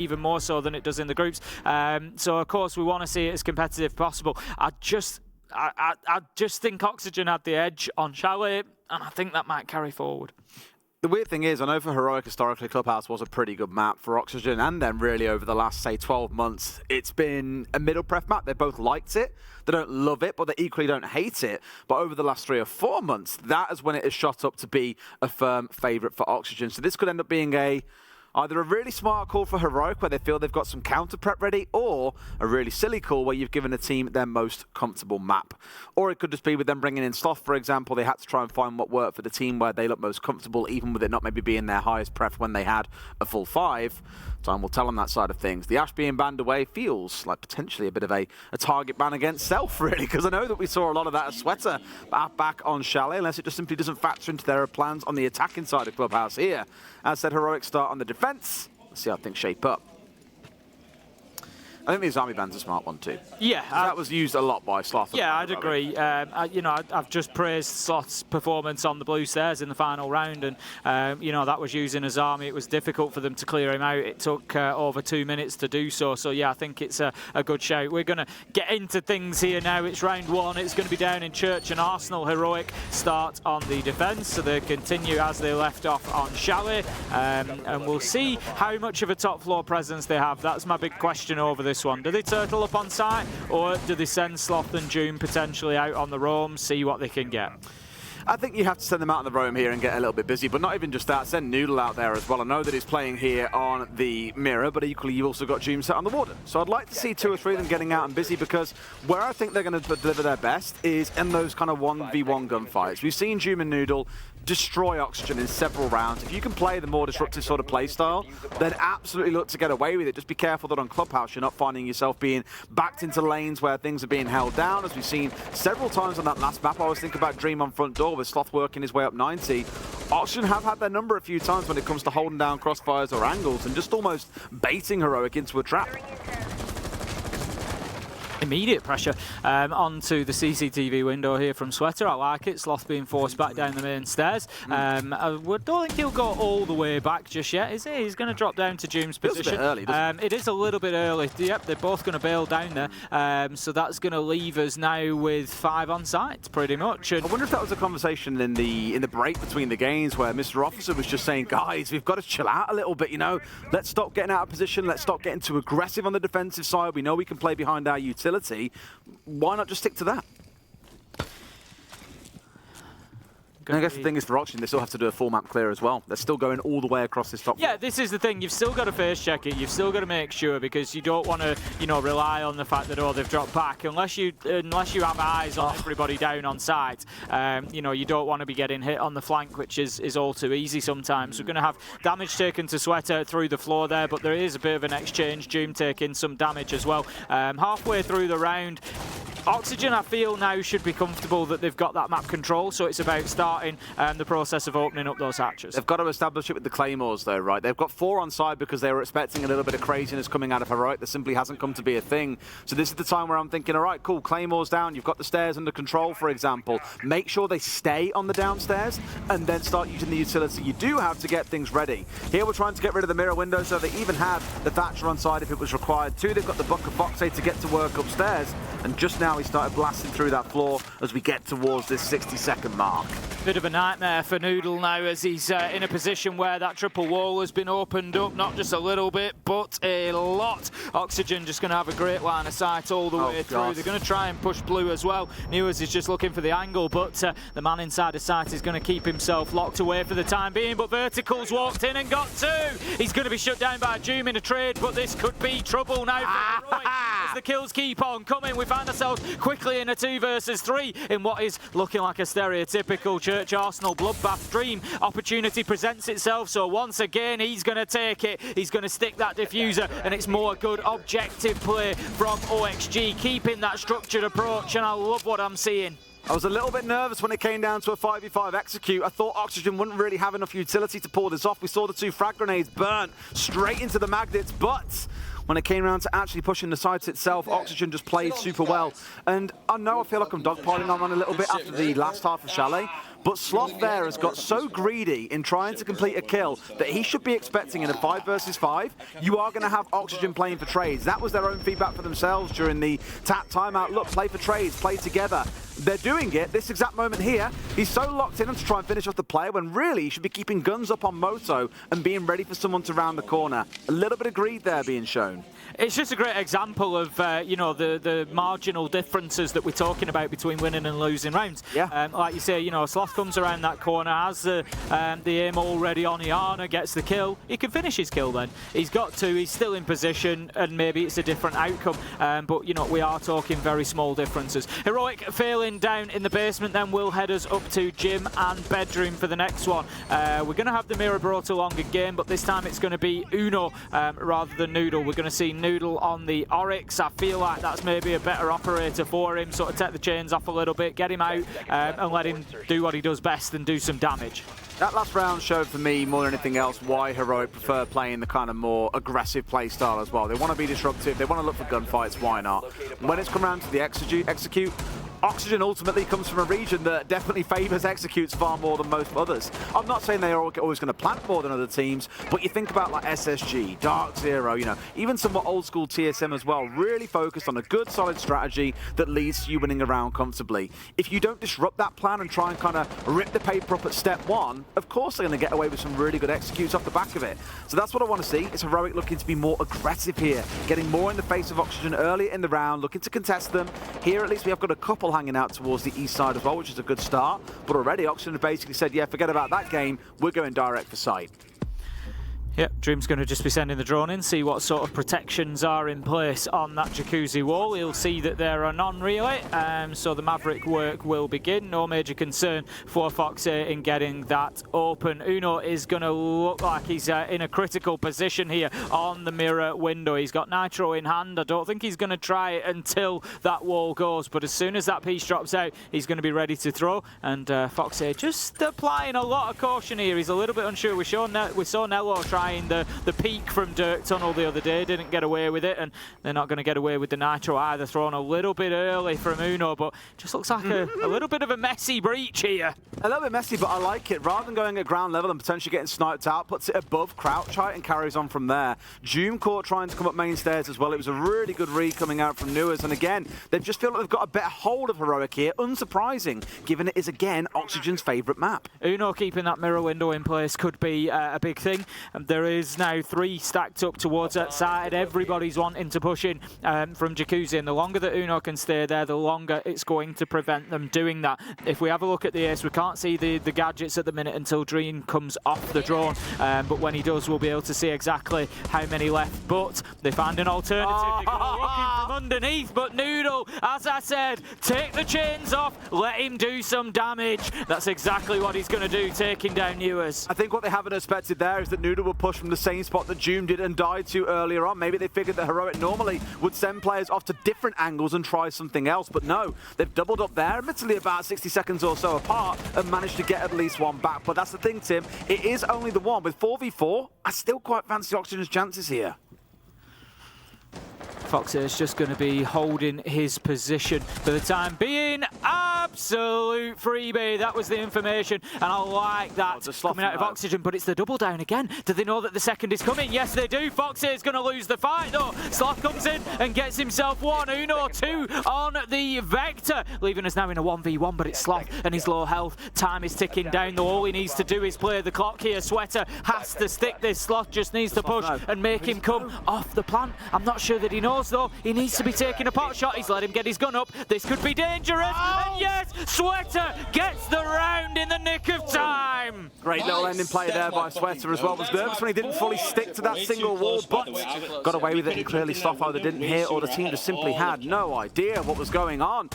even more so than it does in the groups. So of course we want to see it as competitive as possible. I just think Oxygen had the edge on Chalet, and I think that might carry forward. The weird thing is, I know for Heroic, historically, Clubhouse was a pretty good map for Oxygen, and then really over the last, say, 12 months, it's been a middle pref map. They both liked it. They don't love it, but they equally don't hate it. But over the last 3 or 4 months, that is when it has shot up to be a firm favourite for Oxygen. So this could end up being either a really smart call for Heroic, where they feel they've got some counter prep ready, or a really silly call where you've given a team their most comfortable map. Or it could just be with them bringing in Sloth, for example. They had to try and find what worked for the team where they look most comfortable, even with it not maybe being their highest pref when they had a full 5. Time will tell on that side of things. The Ash being banned away feels like potentially a bit of a target ban against Self, really, because I know that we saw a lot of that as Sweater back on Chalet, unless it just simply doesn't factor into their plans on the attacking side of Clubhouse here. As said, Heroic start on the defense. Let's see how things shape up. I think the Azami ban's a smart one too. Yeah. That was used a lot by Sloth. Yeah, I'd agree. You know, I've just praised Sloth's performance on the blue stairs in the final round, and, you know, that was using Azami. It was difficult for them to clear him out. It took over 2 minutes to do so. So, yeah, I think it's a good shout. We're going to get into things here now. It's round 1. It's going to be down in Church and Arsenal. Heroic start on the defence, so they continue as they left off on Chalet. And we'll see how much of a top floor presence they have. That's my big question over this one. Do they turtle up on site, or do they send Sloth and June potentially out on the roam, see what they can get? I think you have to send them out on the roam here and get a little bit busy, but not even just that, send Noodle out there as well. I know that he's playing here on the Mirror, but equally you've also got Doom set on the Warden. So I'd like to see 2 or 3 of them getting out and busy, because where I think they're going to deliver their best is in those kind of 1v1 gunfights. We've seen Doom and Noodle destroy Oxygen in several rounds. If you can play the more disruptive sort of play style, then absolutely look to get away with it. Just be careful that on Clubhouse you're not finding yourself being backed into lanes where things are being held down, as we've seen several times on that last map. I always think about Dream on front door with Sloth working his way up 90. Oxygen have had their number a few times when it comes to holding down crossfires or angles and just almost baiting Heroic into a trap. Immediate pressure onto the CCTV window here from Sweater. I like it. Sloth being forced back down the main stairs. I don't think he'll go all the way back just yet, is he? He's going to drop down to June's position. It's a bit early, doesn't it? It is a little bit early. Yep, they're both going to bail down there. So that's going to leave us now with 5 on site, pretty much. And I wonder if that was a conversation in the break between the games where Mr. Officer was just saying, guys, we've got to chill out a little bit, you know. Let's stop getting out of position. Let's stop getting too aggressive on the defensive side. We know we can play behind our utility. Why not just stick to that? And I guess the thing is for Oxygen, they still have to do a full map clear as well. They're still going all the way across this top. Yeah, this is the thing. You've still got to face check it. You've still got to make sure, because you don't want to, you know, rely on the fact that, oh, they've dropped back. Unless you have eyes on everybody down on site, you know, you don't want to be getting hit on the flank, which is all too easy sometimes. We're going to have damage taken to Sweater through the floor there, but there is a bit of an exchange. Doom taking some damage as well. Halfway through the round, Oxygen, I feel now, should be comfortable that they've got that map control, so it's about starting the process of opening up those hatches. They've got to establish it with the Claymores, though, right? They've got 4 on side because they were expecting a little bit of craziness coming out of Heroic. That simply hasn't come to be a thing. So this is the time where I'm thinking, all right, cool, Claymores down. You've got the stairs under control, for example. Make sure they stay on the downstairs and then start using the utility you do have to get things ready. Here we're trying to get rid of the mirror window, so they even had the Thatcher on side if it was required too. They've got the Buck of Foxay to get to work upstairs. And just now he started blasting through that floor as we get towards this 60-second mark. Bit of a nightmare for Noodle now, as he's in a position where that triple wall has been opened up, not just a little bit, but a lot. Oxygen just going to have a great line of sight all the way through. God. They're going to try and push blue as well. Newers is just looking for the angle, but the man inside the sight is going to keep himself locked away for the time being, but Vertical's walked in and got 2. He's going to be shut down by Doom in a trade, but this could be trouble now for Heroic. As the kills keep on coming, we find ourselves quickly in a 2 versus 3 in what is looking like a stereotypical Church Arsenal bloodbath. Dream opportunity presents itself, so once again he's going to take it. He's going to stick that diffuser, and it's more good objective play from OXG, keeping that structured approach, and I love what I'm seeing. I was a little bit nervous when it came down to a 5v5 execute. I thought Oxygen wouldn't really have enough utility to pull this off. We saw the 2 frag grenades burnt straight into the magnets, but when it came around to actually pushing the sites itself, Oxygen just played super well. And I know I feel like I'm dogpiling on a little bit after the last half of Chalet, but Sloth there has got so greedy in trying to complete a kill that he should be expecting in a 5 versus 5, you are going to have Oxygen playing for trades. That was their own feedback for themselves during the tap timeout. Look, play for trades, play together. They're doing it this exact moment here. He's so locked in to try and finish off the player when really he should be keeping guns up on Moto and being ready for someone to round the corner. A little bit of greed there being shown. It's just a great example of, you know, the marginal differences that we're talking about between winning and losing rounds. Yeah. Like you say, you know, Sloth comes around that corner, has the aim already on Iana, gets the kill. He can finish his kill then. He's got to, he's still in position, and maybe it's a different outcome. But, you know, we are talking very small differences. Heroic failing down in the basement then will head us up to gym and bedroom for the next one. We're going to have the mirror brought along again, but this time it's going to be Uno rather than Noodle. We're going to see Noodle on the Oryx. I feel like that's maybe a better operator for him, sort of take the chains off a little bit, get him out and let him do what he does best and do some damage. That last round showed for me more than anything else why Heroic prefer playing the kind of more aggressive play style as well. They want to be disruptive, they want to look for gunfights, why not? When it's come around to the execute, Oxygen ultimately comes from a region that definitely favours executes far more than most others. I'm not saying they are always going to plant more than other teams, but you think about like SSG, Dark Zero, you know, even somewhat old school TSM as well, really focused on a good solid strategy that leads to you winning a round comfortably. If you don't disrupt that plan and try and kind of rip the paper up at step one, of course they're going to get away with some really good executes off the back of it. So that's what I want to see. It's Heroic looking to be more aggressive here, getting more in the face of Oxygen earlier in the round, looking to contest them. Here at least we have got a couple hanging out towards the east side as well, which is a good start. But already Oxygen have basically said, yeah, forget about that game, we're going direct for site. Yep, Dream's going to just be sending the drone in, see what sort of protections are in place on that jacuzzi wall. He'll see that there are none really, so the Maverick work will begin. No major concern for Foxy in getting that open. Uno is going to look like he's in a critical position here on the mirror window. He's got Nitro in hand. I don't think he's going to try it until that wall goes, but as soon as that piece drops out, he's going to be ready to throw. And Foxy just applying a lot of caution here. He's a little bit unsure. We saw Nello trying the peak from Dirk Tunnel the other day, didn't get away with it, and they're not going to get away with the Nitro either. Thrown a little bit early from Uno, but just looks like a little bit of a messy breach here. A little bit messy, but I like it. Rather than going at ground level and potentially getting sniped out, puts it above crouch height and carries on from there. Doom caught trying to come up main stairs as well. It was a really good read coming out from Newers, and again, they just feel like they've got a better hold of Heroic here. Unsurprising, given it is again Oxygen's favourite map. Uno keeping that mirror window in place could be a big thing. There is now 3 stacked up towards that side. Everybody's wanting to push in from Jacuzzi, and the longer that Uno can stay there, the longer it's going to prevent them doing that. If we have a look at the ace, we can't see the gadgets at the minute until Dream comes off the drone, but when he does, we'll be able to see exactly how many left. But they find an alternative. They go looking from underneath, but Noodle, as I said, take the chains off, let him do some damage. That's exactly what he's going to do, taking down Newers. I think what they haven't expected there is that Noodle will push from the same spot that Doom did and died to earlier on. Maybe they figured that Heroic normally would send players off to different angles and try something else, but no, they've doubled up there, admittedly about 60 seconds or so apart, and managed to get at least one back. But that's the thing, Tim, it is only the one. With 4v4, I still quite fancy Oxygen's chances here. Foxy is just going to be holding his position for the time being. Absolute freebie. That was the information, and I like that coming out of Oxygen, but it's the double down again. Do they know that the second is coming? Yes, they do. Foxy is going to lose the fight, though. Sloth comes in and gets himself one. Uno 2 on the Vector, leaving us now in a 1v1, but it's Sloth and his low health. Time is ticking down, though. All he needs to do is play the clock here. Sweater has to stick this. Sloth just needs to push and make him come off the plant. I'm not sure that he knows, though. He needs to be taking a pot shot. He's let him get his gun up. This could be dangerous. And yes, Sweater gets the round in the nick of time. Great little ending play there by Sweater as well. Was nervous when he didn't fully stick to that single wall, but got away with it, and clearly Sloth either didn't hear or the team just simply had no idea what was going on.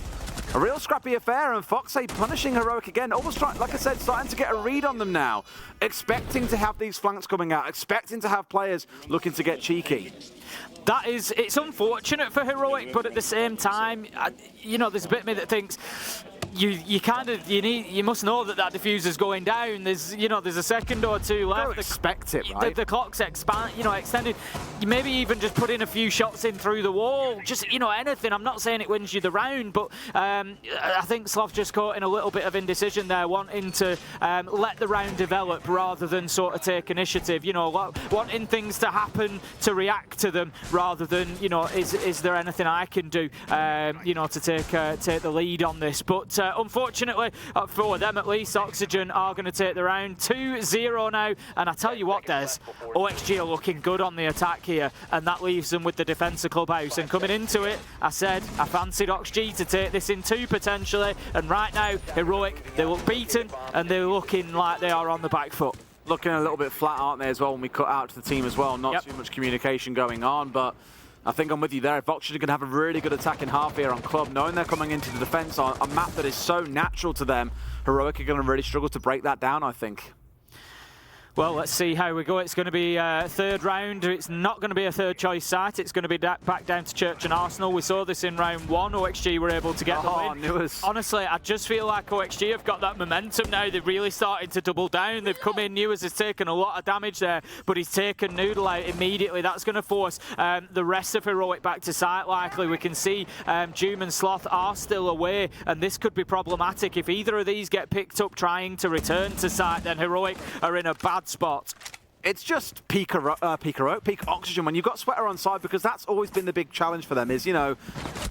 A real scrappy affair, and Foxy punishing Heroic again. Almost trying, like I said, starting to get a read on them now. Expecting to have these flanks coming out, expecting to have players looking to get cheeky. It's unfortunate for Heroic, but at the same time, you know, there's a bit of me that thinks you must know that diffuser's going down. There's a second or two left. Don't expect it, right? The clock's extended. You maybe even just put in a few shots in through the wall. Just anything. I'm not saying it wins you the round, but I think Sloth just caught in a little bit of indecision there, wanting to let the round develop rather than sort of take initiative. Wanting things to happen to react to them rather than is there anything I can do to take the lead on this. But unfortunately, for them at least, Oxygen are going to take the round 2-0 now. And I tell you what, Des, OXG are looking good on the attack here, and that leaves them with the defensive clubhouse. And coming into it, I said I fancied OXG to take this in 2 potentially, and right now, Heroic, they look beaten and they're looking like they are on the back foot. Looking a little bit flat, aren't they, as well, when we cut out to the team as well. Not too much communication going on, but I think I'm with you there. If Oxygen are going to have a really good attacking half here on Club, knowing they're coming into the defense on a map that is so natural to them, Heroic are going to really struggle to break that down, I think. Well, let's see how we go. It's going to be a third round. It's not going to be a third choice site. It's going to be back down to Church and Arsenal. We saw this in round 1. OXG were able to get the win. Honestly, I just feel like OXG have got that momentum now. They've really started to double down. They've come in. Newers has taken a lot of damage there, but he's taken Noodle out immediately. That's going to force the rest of Heroic back to site likely. We can see Doom and Sloth are still away, and this could be problematic. If either of these get picked up trying to return to site, then Heroic are in a bad spot. It's just peak Oxygen when you've got Sweater on side, because that's always been the big challenge for them is,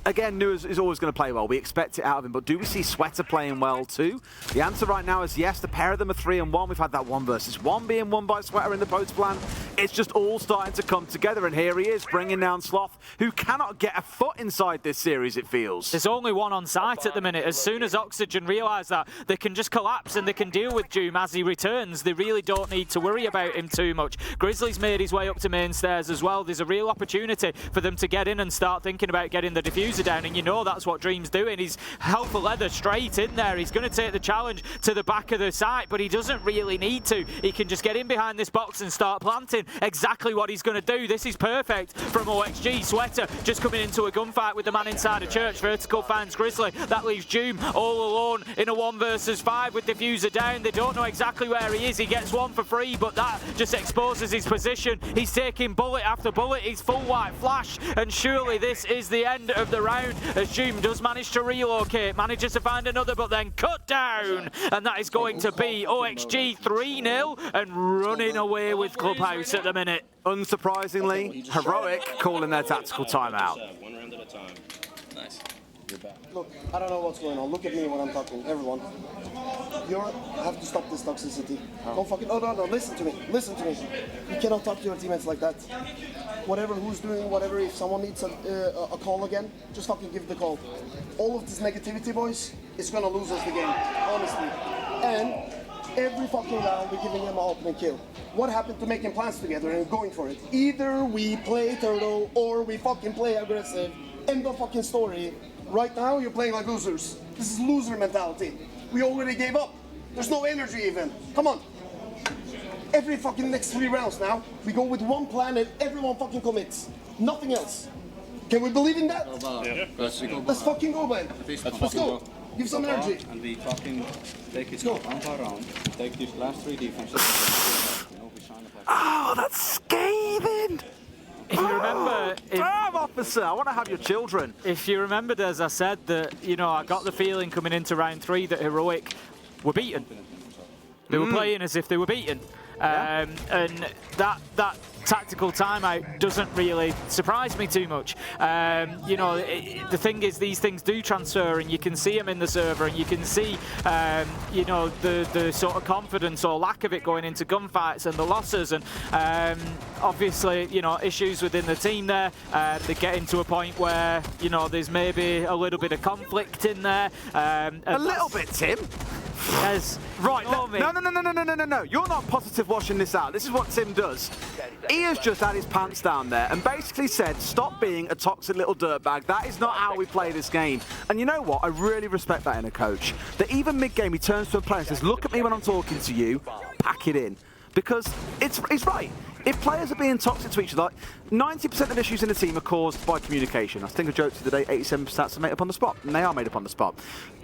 again, Newers is always going to play well. We expect it out of him, but do we see Sweater playing well too? The answer right now is yes. The pair of them are 3-1. We've had that 1 versus 1 being won by Sweater in the post plan. It's just all starting to come together, and here he is bringing down Sloth, who cannot get a foot inside this series, it feels. There's only one on site at the minute. As soon as Oxygen realise that, they can just collapse and they can deal with Doom as he returns. They really don't need to worry about him too much. Grizzly's made his way up to main stairs as well. There's a real opportunity for them to get in and start thinking about getting the diffuser down, and that's what Dream's doing. He's hell for leather straight in there. He's going to take the challenge to the back of the site, but he doesn't really need to. He can just get in behind this box and start planting exactly what he's going to do. This is perfect from OXG. Sweater just coming into a gunfight with the man inside a church. Vertical finds Grizzly. That leaves Doom all alone in a 1 versus 5 with diffuser down. They don't know exactly where he is. He gets one for free, but that just exposes his position. He's taking bullet after bullet. He's full white flash, and surely this is the end of the round as Doom does manage to relocate, manages to find another, but then cut down, and that is going to be OXG 3-0 and running away with Clubhouse at the minute. Unsurprisingly, Heroic calling their tactical timeout. 1 round at a time. Nice. You're back. Look, I don't know what's going on. Look at me when I'm talking. Everyone. You have to stop this toxicity. Don't fucking... Oh, no, listen to me. Listen to me. You cannot talk to your teammates like that. Whatever, who's doing whatever, if someone needs a call again, just fucking give the call. All of this negativity, boys, is going to lose us the game. Honestly. And every fucking round, we're giving them an opening kill. What happened to making plans together and going for it? Either we play turtle or we fucking play aggressive. End of fucking story. Right now, you're playing like losers. This is loser mentality. We already gave up. There's no energy even. Come on. Every fucking next 3 rounds now, we go with one plan and everyone fucking commits. Nothing else. Can we believe in that? Yeah. Let's fucking go, man. Let's go. Give some energy. And we fucking take it round by round. Take these last 3 defenses. Oh, that's scathing! If you remember... Damn, officer, I want to have your children. If you remembered, as I said, that, I got the feeling coming into round 3 that Heroic were beaten. They were playing as if they were beaten. And that tactical timeout doesn't really surprise me too much. The thing is, these things do transfer, and you can see them in the server, and you can see, the sort of confidence or lack of it going into gunfights and the losses, and obviously, issues within the team there. They get into a point where, there's maybe a little bit of conflict in there. A little bit, Tim. Yes. Right, No. You're not positive washing this out. This is what Tim does. He has just had his pants down there and basically said, stop being a toxic little dirtbag. That is not how we play this game. And you know what? I really respect that in a coach. That even mid-game he turns to a player and says, look at me when I'm talking to you, pack it in. Because he's right. if players are being toxic to each other, like 90% of issues in the team are caused by communication. I think I joked the other day, 87% are made up on the spot, and they are made up on the spot.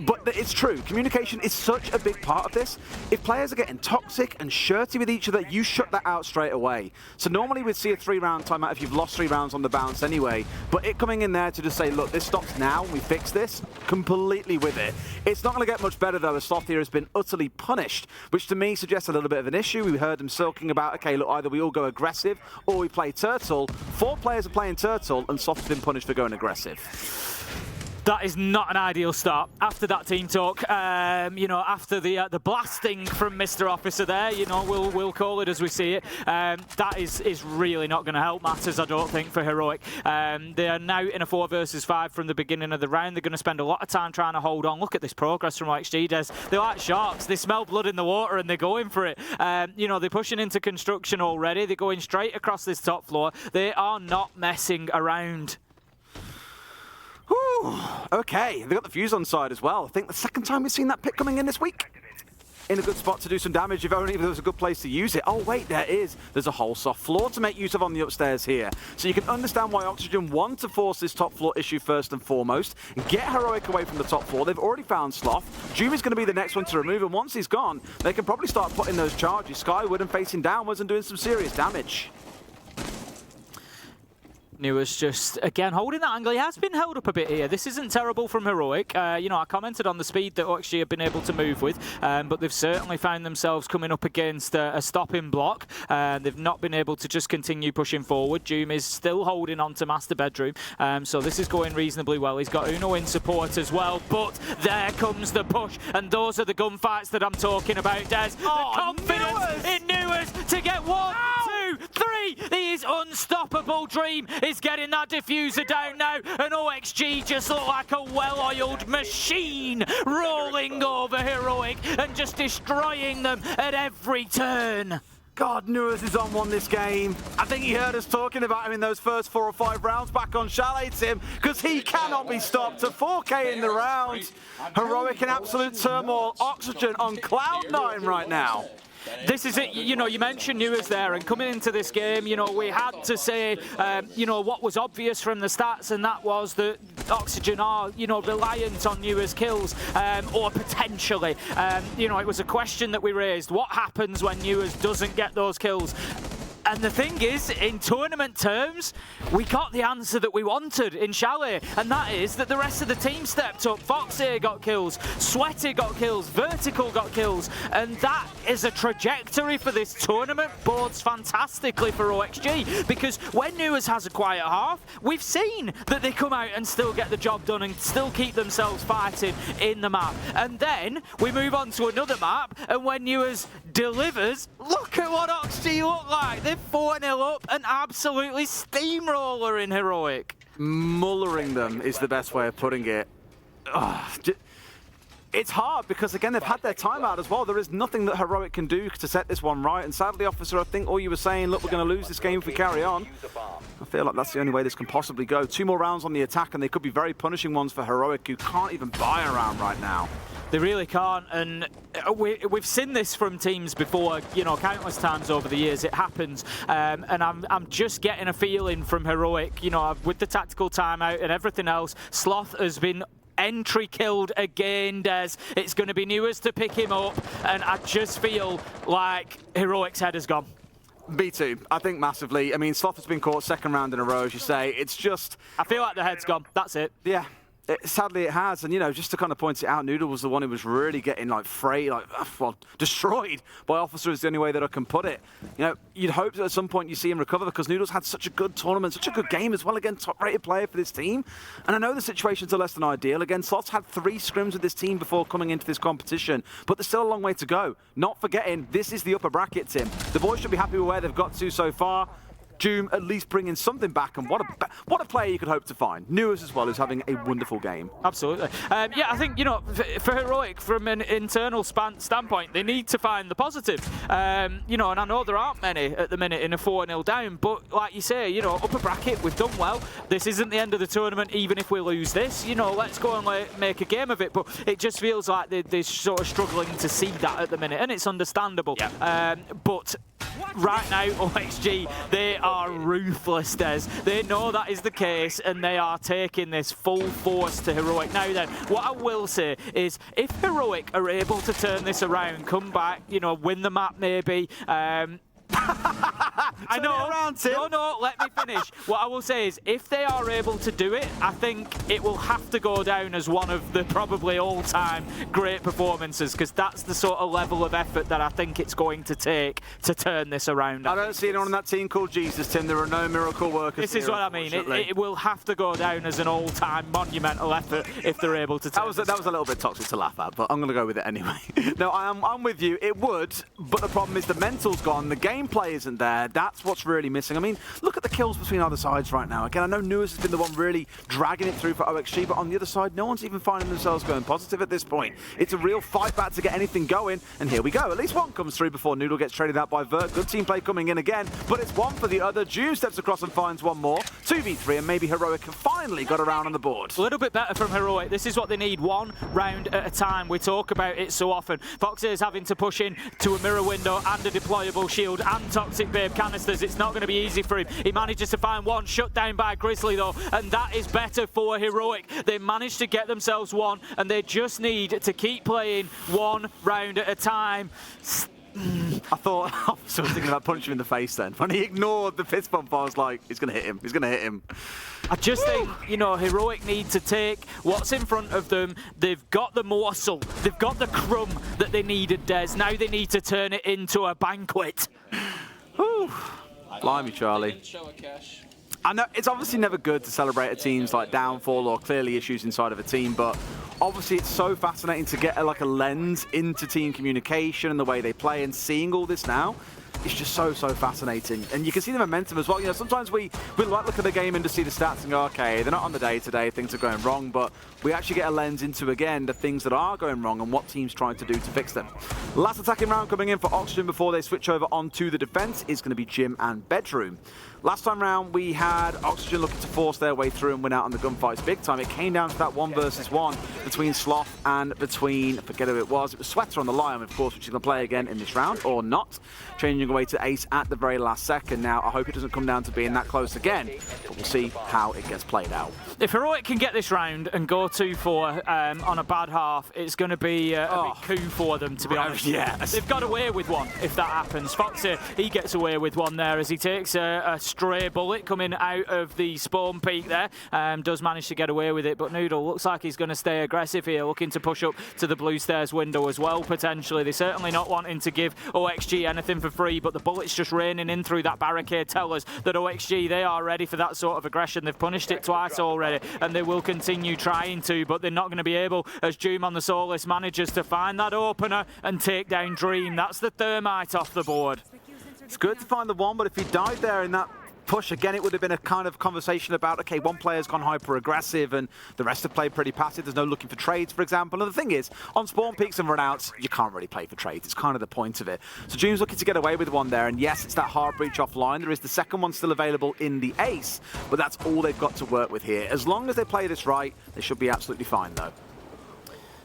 But it's true, communication is such a big part of this. If players are getting toxic and shirty with each other, you shut that out straight away. So normally we'd see a 3-round timeout if you've lost 3 rounds on the bounce anyway, but it coming in there to just say, look, this stops now, we fix this, completely with it. It's not going to get much better though, as Sloth here has been utterly punished, which to me suggests a little bit of an issue. We heard him sulking about, okay, look, either we all go aggressive or we play Turtle. 4 players are playing Turtle and Sloth has been punished for going aggressive. That is not an ideal start after that team talk. You know, after the blasting from Mr. Officer there, you know, we'll call it as we see it. That is really not going to help matters, I don't think, for Heroic. They are now in a 4 versus 5 from the beginning of the round. They're going to spend a lot of time trying to hold on. Look at this progress from OXG, Des. They're like sharks. They smell blood in the water and they're going for it. You know, they're pushing into construction already. They're going straight across this top floor. They are not messing around. Whew. Okay, they got the fuse on side as well. I think the second time we've seen that pick coming in this week. In a good spot to do some damage, if only there was a good place to use it. Oh wait, there is. There's a whole soft floor to make use of on the upstairs here. So you can understand why Oxygen want to force this top floor issue first and foremost. Get Heroic away from the top floor. They've already found Sloth. Jumi's going to be the next one to remove, and once he's gone, they can probably start putting those charges skyward and facing downwards and doing some serious damage. Newer's just, again, holding that angle. He has been held up a bit here. This isn't terrible from Heroic. You know, I commented on the speed that OXG have been able to move with, but they've certainly found themselves coming up against a stopping block. They've not been able to just continue pushing forward. Doom is still holding on to Master Bedroom, so this is going reasonably well. He's got Uno in support as well, but there comes the push, and those are the gunfights that I'm talking about, Des. The confidence in Newers to get 1, 2, 3. His unstoppable Dream is getting that diffuser down now, and OXG just look like a well-oiled machine rolling over Heroic and just destroying them at every turn. God, Newers is on one this game. I think he heard us talking about him in those first 4 or 5 rounds back on Chalet, Tim, because he cannot be stopped. To 4K in the round. Heroic in absolute turmoil. Oxygen on cloud9 right now. This is it. You know, you mentioned Newers there, and coming into this game, you know, we had to say, you know, what was obvious from the stats, and that was that Oxygen are, you know, reliant on Newers kills, or potentially. You know, it was a question that we raised. What happens when Newers doesn't get those kills? And the thing is, in tournament terms, we got the answer that we wanted in Chalet, and that is that the rest of the team stepped up. Foxy got kills, Sweaty got kills, Vertical got kills, and that is a trajectory for this tournament. Bodes fantastically for OXG, because when Newers has a quiet half, we've seen that they come out and still get the job done and still keep themselves fighting in the map. And then we move on to another map, and when Newers delivers, look at what OXG look like. They're 4-0 up and absolutely steamroller in Heroic. Mullering them is the best way of putting it. It's hard because, again, they've had their timeout as well. There is nothing that Heroic can do to set this one right. And sadly, Officer, I think all you were saying, look, we're going to lose this game if we carry on. I feel like that's the only way this can possibly go. 2 more rounds on the attack, and they could be very punishing ones for Heroic, who can't even buy a round right now. They really can't, and we've seen this from teams before, you know, countless times over the years. It happens, and I'm just getting a feeling from Heroic, you know, with the tactical timeout and everything else. Sloth has been entry killed again, Des. It's going to be Newers to pick him up, and I just feel like Heroic's head has gone. B2, I think massively. I mean, Sloth has been caught 2nd round in a row, as you say. It's just... I feel like the head's gone. That's it. Yeah. Sadly, it has, and you know, just to kind of point it out, Noodle was the one who was really getting like destroyed by Officer. Is the only way that I can put it. You know, you'd hope that at some point you see him recover, because Noodle's had such a good tournament, such a good game as well. Again, top-rated player for this team, and I know the situations are less than ideal. Again, Sloth's had 3 scrims with this team before coming into this competition, but there's still a long way to go. Not forgetting, this is the upper bracket, Tim. The boys should be happy with where they've got to so far. Doom at least bringing something back, and what a player you could hope to find. Newers as well, who's having a wonderful game. Absolutely. Yeah, I think, you know, for Heroic, from an internal standpoint, they need to find the positives. You know, and I know there aren't many at the minute in a 4-0 down, but like you say, you know, upper bracket, we've done well. This isn't the end of the tournament, even if we lose this. You know, let's go and make a game of it. But it just feels like they're sort of struggling to see that at the minute, and it's understandable. Yeah. But right now, OXG, they are ruthless, Des. They know that is the case, and they are taking this full force to Heroic. Now then, what I will say is, if Heroic are able to turn this around, come back, you know, win the map maybe, I know. Around, Tim. No, let me finish. What I will say is, if they are able to do it, I think it will have to go down as one of the probably all-time great performances, because that's the sort of level of effort that I think it's going to take to turn this around. I don't see anyone on that team called Jesus, Tim. There are no miracle workers. This is what I mean. It will have to go down as an all-time monumental effort if they're able to. That was a little bit toxic to laugh at, but I'm going to go with it anyway. No, I'm with you. It would, but the problem is the mental's gone. The gameplay isn't there. That's what's really missing. I mean, look at the kills between either sides right now. Again, I know Newers has been the one really dragging it through for OXG, but on the other side, no one's even finding themselves going positive at this point. It's a real fight back to get anything going, and here we go. At least one comes through before Noodle gets traded out by Vert. Good team play coming in again, but it's one for the other. Doom steps across and finds one more. 2v3, and maybe Heroic have finally got around on the board. A little bit better from Heroic. This is what they need, one round at a time. We talk about it so often. Foxy is having to push in to a mirror window and a deployable shield and Toxic Babe canisters. It's not going to be easy for him. He manages to find one, shut down by Grizzly though, and that is better for Heroic. They managed to get themselves one, and they just need to keep playing one round at a time. I thought, I was thinking about punching him in the face then. When he ignored the fist bump, I was like, he's going to hit him. He's going to hit him. I just think, you know, Heroic need to take what's in front of them. They've got the morsel. They've got the crumb that they needed, Des. Now they need to turn it into a banquet. Whew. Blimey, Charlie. I know it's obviously never good to celebrate a team's like downfall or clearly issues inside of a team, but obviously it's so fascinating to get a lens into team communication and the way they play, and seeing all this now, it's just so fascinating. And you can see the momentum as well. You know, sometimes we like look at the game and just see the stats and go, okay, they're not on the day today, things are going wrong, but we actually get a lens into, again, the things that are going wrong and what teams trying to do to fix them. Last attacking round coming in for Oxygen before they switch over onto the defense is going to be Gym and Bedroom. Last time round, we had Oxygen looking to force their way through and win out on the gunfights big time. It came down to that 1 versus 1 between Sloth and between, I forget who it was Sweater on the Lion, of course, which is going to play again in this round, or not. Changing away to Ace at the very last second. Now, I hope it doesn't come down to being that close again, but we'll see how it gets played out. If Heroic can get this round and go 2-4 on a bad half, it's going to be a big coup for them, to be honest. Yeah. They've got away with one if that happens. Foxy, he gets away with one there as he takes a stray bullet coming out of the spawn peak there. Does manage to get away with it, but Noodle looks like he's going to stay aggressive here, looking to push up to the blue stairs window as well, potentially. They're certainly not wanting to give OXG anything for free, but the bullets just raining in through that barricade tell us that OXG, they are ready for that sort of aggression. They've punished it twice already, and they will continue trying to, but they're not going to be able, as Doom on the Solus manages to find that opener and take down Dream. That's the thermite off the board. It's good to find the one, but if he died there in that push, again, it would have been a kind of conversation about, okay, one player's gone hyper-aggressive and the rest have played pretty passive. There's no looking for trades, for example. And the thing is, on spawn peaks and runouts, you can't really play for trades. It's kind of the point of it. So Doom's looking to get away with one there, and yes, it's that hard breach offline. There is the second one still available in the Ace, but that's all they've got to work with here. As long as they play this right, they should be absolutely fine, though.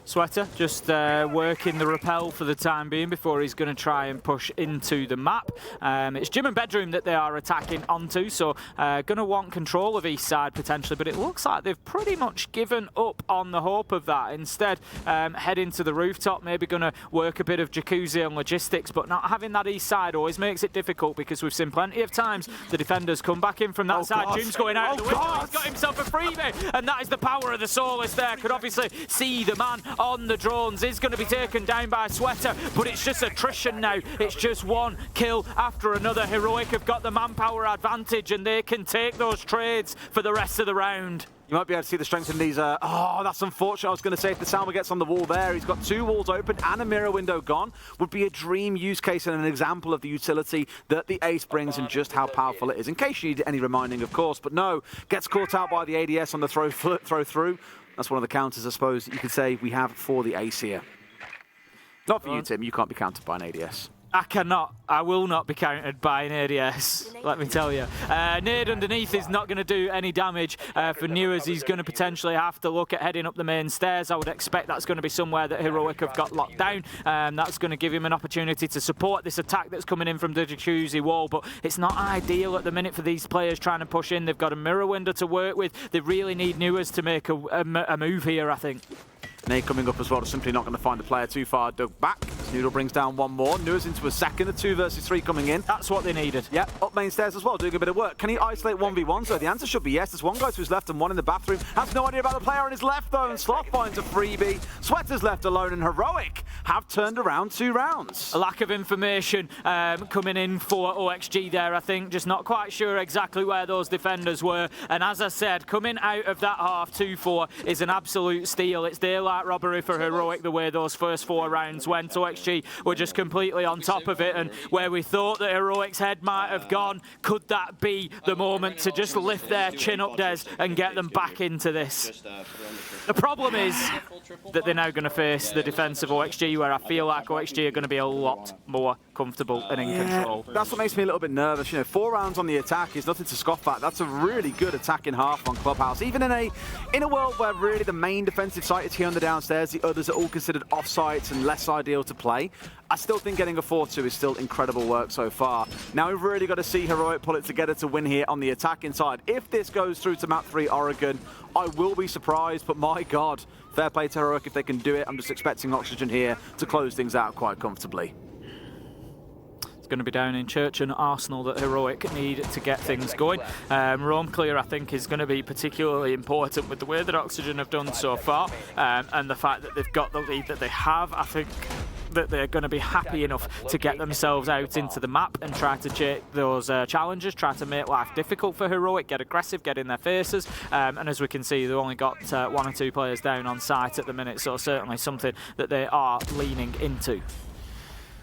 Sweater just working the rappel for the time being before he's going to try and push into the map. It's Gym and Bedroom that they are attacking onto, so going to want control of east side potentially, but it looks like they've pretty much given up on the hope of that. Instead, heading to the rooftop, maybe going to work a bit of jacuzzi and logistics, but not having that east side always makes it difficult, because we've seen plenty of times the defenders come back in from that side. Doom's going out of the window. He's got himself a freebie, and that is the power of the Solus there. Could obviously see the man on the drones is going to be taken down by Sweater, but it's just attrition now. It's just one kill after another. Heroic have got the manpower advantage and they can take those trades for the rest of the round. You might be able to see the strength in these. Oh, that's unfortunate. I was going to say if the Salma gets on the wall there, he's got 2 walls open and a mirror window gone. Would be a dream use case and an example of the utility that the ace brings and just how powerful it is. In case you need any reminding, of course. But no, gets caught out by the ADS on the throw through. That's one of the counters, I suppose, you could say we have for the ace here. Not for you, Tim. You can't be countered by an ADS. I will not be countered by an ADS, let me tell you. Nade underneath is not going to do any damage for Newers. He's going to potentially have to look at heading up the main stairs. I would expect that's going to be somewhere that Heroic have got locked down. That's going to give him an opportunity to support this attack that's coming in from the jacuzzi wall, but it's not ideal at the minute for these players trying to push in. They've got a mirror window to work with. They really need Newers to make a move here, I think. Nade coming up as well, simply not going to find the player too far dug back. Noodle brings down one more. Newers into a second, a 2 versus 3 coming in. That's what they needed. Yeah, up main stairs as well, doing a bit of work. Can he isolate 1v1? So the answer should be yes. There's one guy to his left and one in the bathroom. Has no idea about the player on his left though, and Sloth finds a freebie. Sweater's left alone, and Heroic have turned around 2 rounds. A lack of information coming in for OXG there, I think. Just not quite sure exactly where those defenders were. And as I said, coming out of that half 2-4 is an absolute steal. It's daylight robbery for Heroic the way those first 4 rounds went. OXG were just completely on top of it, and where we thought that Heroic's head might have gone, could that be the moment to just lift their chin up, Des, and get them back into this? The problem is that they're now going to face the defence of OXG, where I feel like OXG are going to be a lot more comfortable and in control. That's what makes me a little bit nervous. You know, 4 rounds on the attack is nothing to scoff at. That's a really good attacking half on Clubhouse. Even in a world where really the main defensive site is here on the downstairs, the others are all considered off sites and less ideal to play. I still think getting a 4-2 is still incredible work so far. Now we've really got to see Heroic pull it together to win here on the attacking side. If this goes through to map 3 Oregon, I will be surprised, but my God, fair play to Heroic if they can do it. I'm just expecting Oxygen here to close things out quite comfortably. It's going to be down in Church and Arsenal that Heroic need to get things going. Roam clear, I think, is going to be particularly important with the way that Oxygen have done so far, and the fact that they've got the lead that they have. I think that they're going to be happy enough to get themselves out into the map and try to take those challenges, try to make life difficult for Heroic, get aggressive, get in their faces, and as we can see, they've only got 1 or 2 players down on site at the minute, so certainly something that they are leaning into.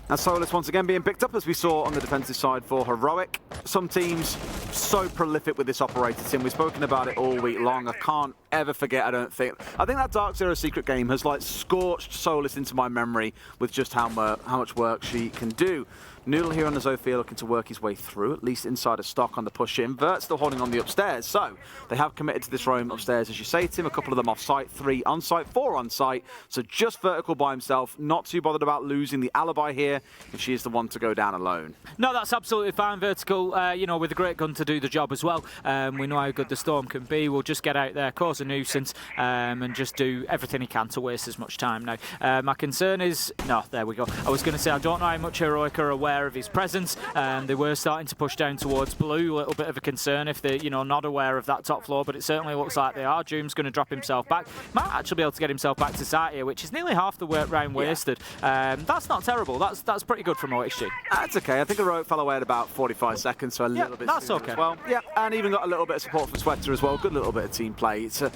And Solus once again being picked up, as we saw on the defensive side for Heroic. Some teams so prolific with this operator, Tim. We've spoken about it all week long. I can't ever forget, I don't think. I think that Dark Zero Secret game has like scorched Solus into my memory with just how much work she can do. Noodle here on the Zofia looking to work his way through, at least inside a stock on the push in. Vert still holding on the upstairs, so they have committed to this roam upstairs, as you say, Tim. A couple of them off-site, 3 on-site, 4 on-site, so just Vertical by himself, not too bothered about losing the alibi here if she is the one to go down alone. No, that's absolutely fine. Vertical, you know, with a great gun to do the job as well. We know how good the Storm can be. We'll just get out there, cause a nuisance, and just do everything he can to waste as much time now. My concern is... No, there we go. I was going to say, I don't know how much Heroic are aware of his presence. They were starting to push down towards blue. A little bit of a concern if they're, you know, not aware of that top floor, but it certainly looks like they are. Doom's going to drop himself back. Might actually be able to get himself back to site here, which is nearly half the work round wasted. That's not terrible. That's pretty good from OXG. That's okay. I think Heroic fell away at about 45 seconds, so a little bit that's sooner okay. as well. Yeah, and even got a little bit of support from Sweater as well. Good little bit of team play. It's a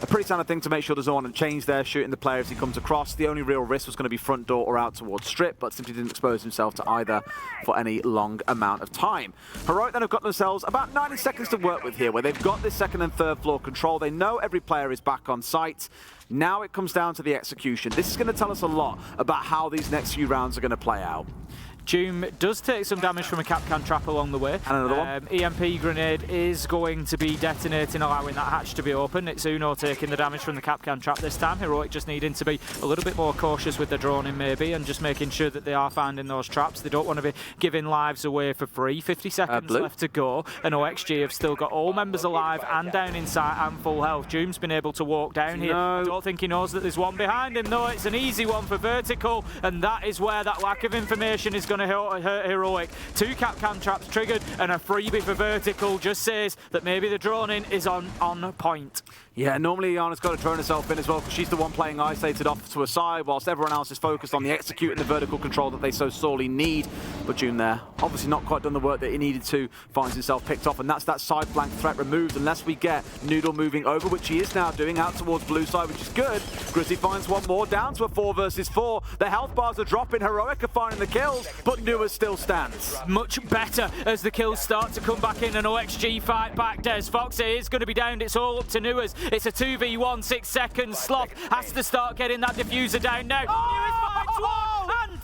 pretty standard thing to make sure there's no one to change there, shooting the player as he comes across. The only real risk was going to be front door or out towards strip, but simply didn't expose himself to either for any long amount of time. Heroic then have got themselves about 90 seconds to work with here, where they've got this 2nd and 3rd floor control. They know every player is back on site. Now it comes down to the execution. This is going to tell us a lot about how these next few rounds are going to play out. Doom does take some damage from a Capcan trap along the way. And another one. EMP grenade is going to be detonating, allowing that hatch to be open. It's Uno taking the damage from the Capcan trap this time. Heroic just needing to be a little bit more cautious with the droning maybe, and just making sure that they are finding those traps. They don't want to be giving lives away for free. 50 seconds left to go, and OXG have still got all members alive and down in sight and full health. Doom's been able to walk down here. I don't think he knows that there's one behind him, though. It's an easy one for Vertical, and that is where that lack of information is going going to hurt Heroic. 2 Capcan traps triggered and a freebie for Vertical just says that maybe the droning is on point. Yeah, normally Iana's got to drone herself in as well because she's the one playing isolated off to her side whilst everyone else is focused on the executing the vertical control that they so sorely need. But June there, obviously not quite done the work that he needed to, finds himself picked off, and that's that side flank threat removed unless we get Noodle moving over, which he is now doing, out towards blue side, which is good. Grizzly finds one more, down to a 4 versus 4. The health bars are dropping, Heroic are finding the kills, but Nuas still stands. Much better as the kills start to come back in, an OXG fight back. Des Fox is going to be downed, it's all up to Nuas. It's a 2v1, 6 seconds. Sloth has to start getting that diffuser down now. Nuas finds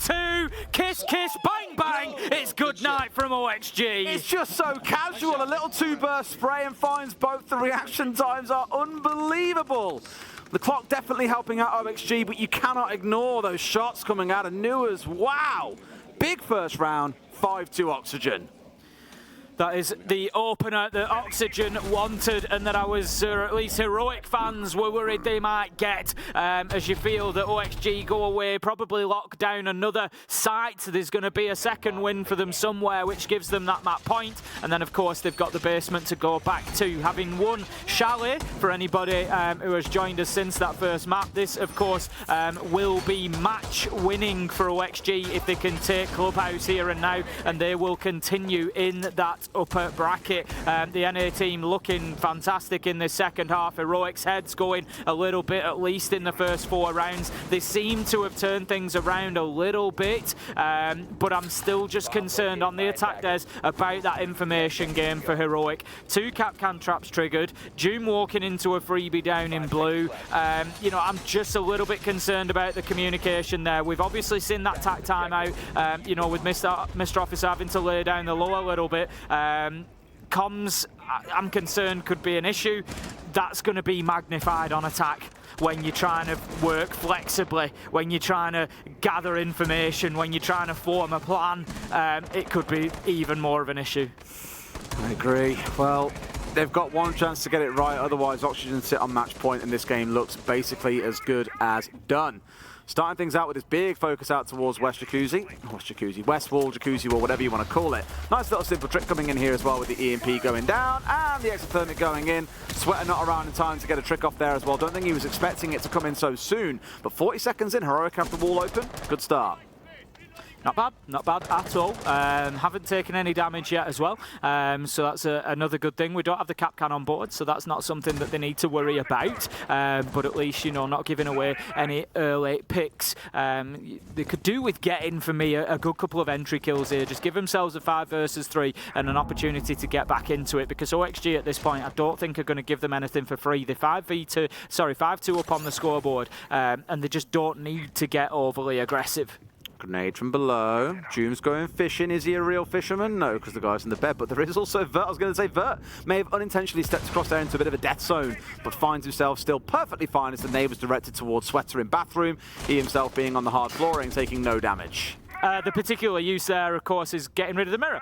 1 and 2. Kiss, kiss, bang, bang. It's good night from OXG. It's just so casual. A little 2-burst spray and finds both. The reaction times are unbelievable. The clock definitely helping out OXG, but you cannot ignore those shots coming out of Nuas. Wow. Big first round, 5-2 Oxygen. That is the opener that Oxygen wanted and that I was, or at least Heroic fans were worried they might get. As you feel that OXG go away, probably lock down another site. There's going to be a second win for them somewhere, which gives them that map point. And then, of course, they've got the basement to go back to. Having won Chalet, for anybody who has joined us since that first map, this, of course, will be match winning for OXG if they can take Clubhouse here and now, and they will continue in that upper bracket. The NA team looking fantastic in this second half. Heroic's heads going a little bit, at least in the first 4 rounds. They seem to have turned things around a little bit, but I'm still just concerned on the attack Des about that information game for Heroic. 2 Capcan traps triggered, Doom walking into a freebie down in blue. You know, I'm just a little bit concerned about the communication there. We've obviously seen that tack time out, you know, with Mr. Officer having to lay down the low a little bit. Comms, I'm concerned, could be an issue. That's going to be magnified on attack when you're trying to work flexibly, when you're trying to gather information, when you're trying to form a plan. It could be even more of an issue. I agree. Well, they've got one chance to get it right, otherwise Oxygen sit on match point and this game looks basically as good as done. Starting things out with this big focus out towards West Wall, Jacuzzi Wall, whatever you want to call it. Nice little simple trick coming in here as well with the EMP going down and the exothermic going in. Sweater not around in time to get a trick off there as well. Don't think he was expecting it to come in so soon, but 40 seconds in, Heroic have the wall open. Good start. Not bad at all. Haven't taken any damage yet as well, so that's another good thing. We don't have the Capcan on board, so that's not something that they need to worry about, but at least, you know, not giving away any early picks. They could do with getting, for me, a good couple of entry kills here. Just give themselves a 5 versus 3 and an opportunity to get back into it, because OXG at this point I don't think are going to give them anything for free. They're 5-2 up on the scoreboard, and they just don't need to get overly aggressive. Grenade from below. Doom's going fishing. Is he a real fisherman? No, because the guy's in the bed. But there is also Vert. I was going to say Vert may have unintentionally stepped across there into a bit of a death zone, but finds himself still perfectly fine as the neighbour's directed towards Sweater in bathroom. He himself being on the hard flooring, taking no damage. The particular use there, of course, is getting rid of the mirror.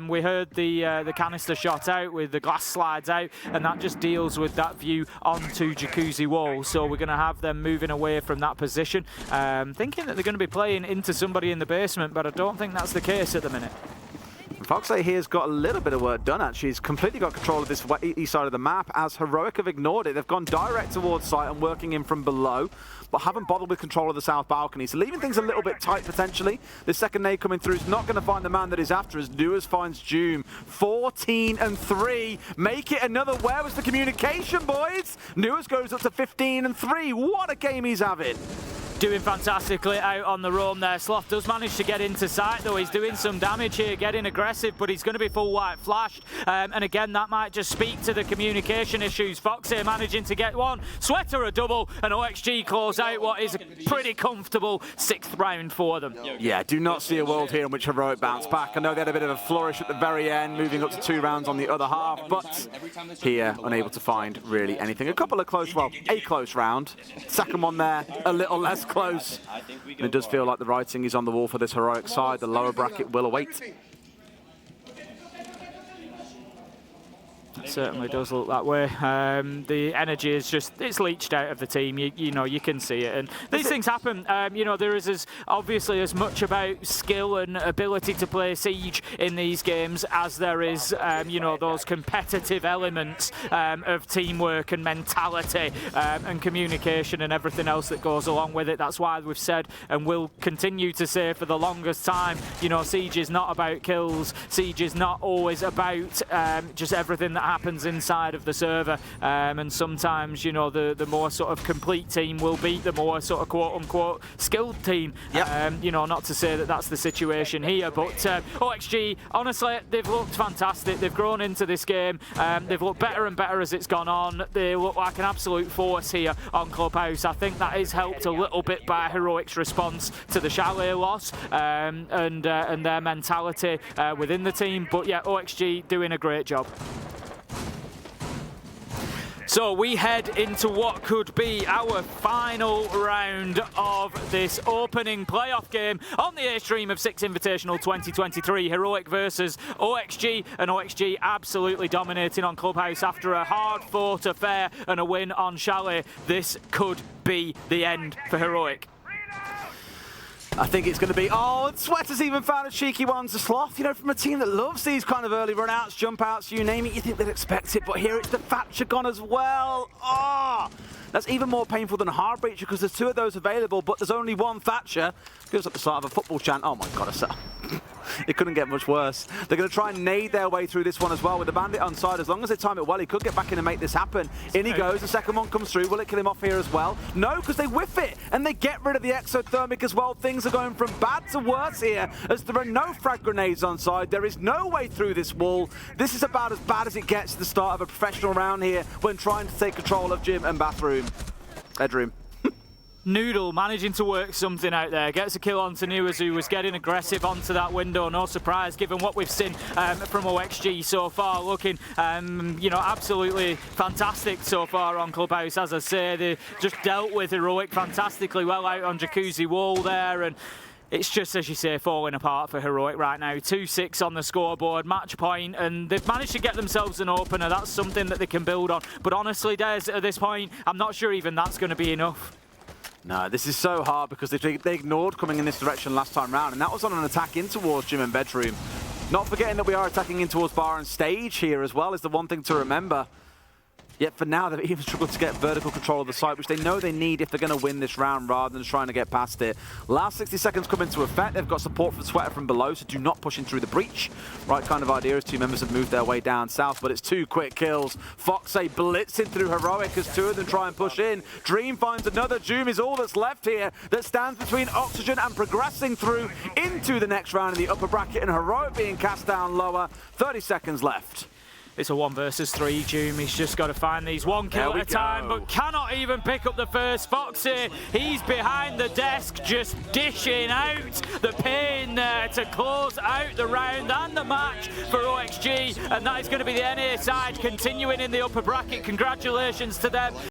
We heard the canister shot out with the glass slides out, and that just deals with that view onto Jacuzzi Wall. So we're going to have them moving away from that position, thinking that they're going to be playing into somebody in the basement, but I don't think that's the case at the minute. Foxley here's got a little bit of work done, actually. He's completely got control of this east side of the map, as Heroic have ignored it. They've gone direct towards site and working in from below, but haven't bothered with control of the south balcony. So leaving things a little bit tight, potentially. The second nade coming through is not going to find the man that is after, as Nuas finds Doom. 14-3. Make it another. Where was the communication, boys? Nuas goes up to 15-3. What a game he's having. Doing fantastically out on the roam there. Sloth does manage to get into sight, though. He's doing some damage here, getting aggressive, but he's going to be full white flashed. And again, that might just speak to the communication issues. Fox here managing to get one. Sweater a double, and OXG close out what is a pretty comfortable 6th round for them. Yeah, do not see a world here in which Heroic bounce back. I know they had a bit of a flourish at the very end, moving up to 2 rounds on the other half, but here, unable to find really anything. A close round. Second one there, a little less close. And it does feel like the writing is on the wall for this Heroic side. The lower bracket will await. It certainly does look that way. The energy is it's leached out of the team. You know, you can see it. And these things happen. You know, there is obviously as much about skill and ability to play Siege in these games as there is, you know, those competitive elements of teamwork and mentality and communication and everything else that goes along with it. That's why we've said and will continue to say for the longest time, you know, Siege is not about kills. Siege is not always about just everything that happens inside of the server. And sometimes, you know, the more sort of complete team will beat the more sort of quote-unquote skilled team. Yep. You know, not to say that that's the situation here, but OXG, honestly, they've looked fantastic. They've grown into this game. They've looked better and better as it's gone on. They look like an absolute force here on Clubhouse. I think that is helped a little bit by Heroic's response to the Chalet loss and their mentality within the team. But yeah, OXG doing a great job. So we head into what could be our final round of this opening playoff game on the A-Stream of 6 Invitational 2023. Heroic versus OXG, and OXG absolutely dominating on Clubhouse after a hard-fought affair and a win on Chalet. This could be the end for Heroic. I think it's going to be, oh, and Sweater's even found a cheeky one to Sloth, you know, from a team that loves these kind of early run-outs, jump-outs, you name it, you think they'd expect it, but here it's the Thatcher gone as well. Oh, that's even more painful than Heartbreacher because there's 2 of those available, but there's only 1 Thatcher. Feels like the start of a football chant. Oh my God, it couldn't get much worse. They're going to try and nade their way through this one as well with the Bandit on side. As long as they time it well, he could get back in and make this happen. In he goes, the second one comes through. Will it kill him off here as well? No, because they whiff it and they get rid of the exothermic as well. Things are going from bad to worse here as there are no frag grenades on side. There is no way through this wall. This is about as bad as it gets at the start of a professional round here when trying to take control of gym and bedroom. Noodle managing to work something out there. Gets a kill onto Nuas, who was getting aggressive onto that window. No surprise, given what we've seen from OXG so far. Looking, you know, absolutely fantastic so far on Clubhouse. As I say, they just dealt with Heroic fantastically well out on Jacuzzi Wall there. And it's just, as you say, falling apart for Heroic right now. 2-6 on the scoreboard, match point, and they've managed to get themselves an opener. That's something that they can build on. But honestly, Des, at this point, I'm not sure even that's going to be enough. No, this is so hard because they ignored coming in this direction last time round, and that was on an attack in towards gym and bedroom. Not forgetting that we are attacking in towards bar and stage here as well is the one thing to remember. Yet for now, they've even struggled to get vertical control of the site, which they know they need if they're going to win this round rather than trying to get past it. Last 60 seconds come into effect. They've got support from Sweater from below, so do not push in through the breach. Right kind of idea as 2 members have moved their way down south, but it's 2 quick kills. Foxay blitzing through Heroic as 2 of them try and push in. Dream finds another. Doom is all that's left here that stands between Oxygen and progressing through into the next round in the upper bracket, and Heroic being cast down lower. 30 seconds left. It's a 1 versus 3, Doom. He's just got to find these 1 kill at a time, but cannot even pick up the first. Foxy, he's behind the desk, just dishing out the pain there to close out the round and the match for OXG, and that is going to be the NA side continuing in the upper bracket. Congratulations to them.